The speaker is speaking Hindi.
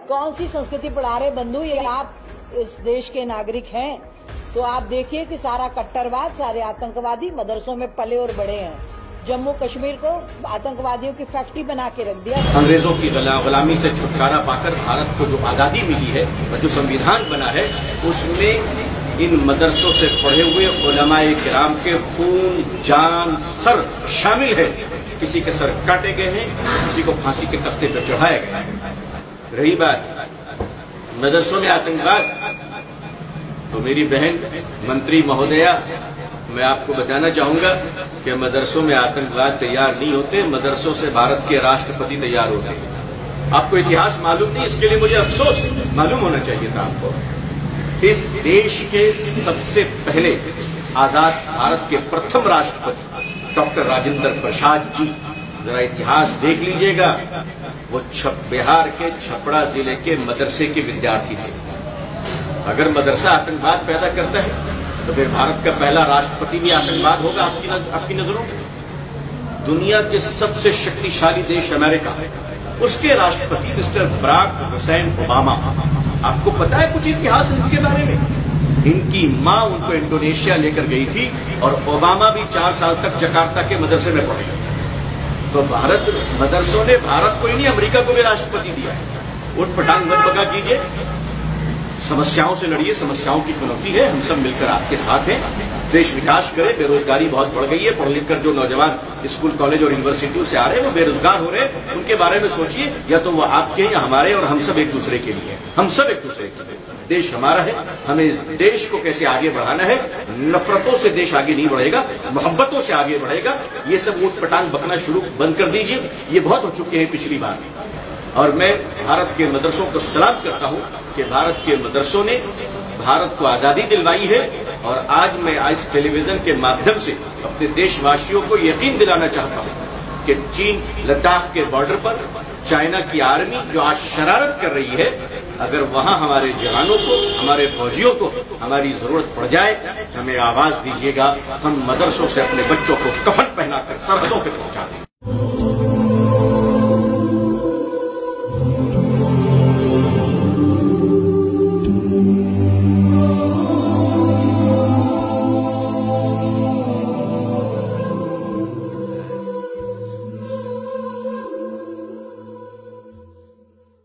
कौन सी संस्कृति पढ़ा रहे बंधु? ये आप इस देश के नागरिक हैं तो आप देखिए कि सारा कट्टरवाद, सारे आतंकवादी मदरसों में पले और बड़े हैं। जम्मू कश्मीर को आतंकवादियों की फैक्ट्री बना के रख दिया। अंग्रेजों की गुलामी से छुटकारा पाकर भारत को जो आजादी मिली है और जो संविधान बना है, उसमें इन मदरसों से पढ़े हुए उलमाए किराम के खून, जान, सर शामिल है। किसी के सर काटे गए हैं, किसी को फांसी के तख्ते पर चढ़ाया गया है। रही बात मदरसों में आतंकवाद, तो मेरी बहन मंत्री महोदया, मैं आपको बताना चाहूंगा कि मदरसों में आतंकवाद तैयार नहीं होते, मदरसों से भारत के राष्ट्रपति तैयार होते हैं। आपको इतिहास मालूम नहीं, इसके लिए मुझे अफसोस, मालूम होना चाहिए था आपको। इस देश के सबसे पहले आजाद भारत के प्रथम राष्ट्रपति डॉक्टर राजेंद्र प्रसाद जी, जरा इतिहास देख लीजिएगा, वो बिहार के छपरा जिले के मदरसे के विद्यार्थी थे। अगर मदरसा आतंकवाद पैदा करता है तो फिर भारत का पहला राष्ट्रपति भी आतंकवाद होगा आपकी नजरों में। दुनिया के सबसे शक्तिशाली देश अमेरिका, उसके राष्ट्रपति मिस्टर बराक हुसैन ओबामा, आपको पता है कुछ इतिहास इनके बारे में? इनकी मां उनको इंडोनेशिया लेकर गई थी और ओबामा भी 4 साल तक जकार्ता के मदरसे में पढ़े। तो भारत मदरसों ने भारत को ही नहीं, अमेरिका को भी राष्ट्रपति दिया है। उठ पटांग मत बगा कीजिए, समस्याओं से लड़िए, समस्याओं की चुनौती है, हम सब मिलकर आपके साथ हैं। देश विकास करे, बेरोजगारी बहुत बढ़ गई है, पढ़ लिख कर जो नौजवान स्कूल, कॉलेज और यूनिवर्सिटियों से आ रहे हैं वो बेरोजगार हो रहे हैं, उनके बारे में सोचिए। या तो वो आपके या हमारे, और हम सब एक दूसरे के लिए, हम सब एक दूसरे के लिए। देश हमारा है, हमें इस देश को कैसे आगे बढ़ाना है। नफरतों से देश आगे नहीं बढ़ेगा, मोहब्बतों से आगे बढ़ेगा। ये सब ऊट पटांग बकना शुरू बंद कर दीजिए, ये बहुत हो चुके हैं पिछली बार। और मैं भारत के मदरसों को सलाम करता हूं कि भारत के मदरसों ने भारत को आजादी दिलवाई है। और आज मैं इस टेलीविजन के माध्यम से अपने देशवासियों को यकीन दिलाना चाहता हूं कि चीन लद्दाख के बॉर्डर पर चाइना की आर्मी जो आज शरारत कर रही है, अगर वहां हमारे जवानों को, हमारे फौजियों को हमारी जरूरत पड़ जाए, हमें आवाज दीजिएगा। हम मदरसों से अपने बच्चों को कफन पहनाकर सरहदों पर पहुंचा दें।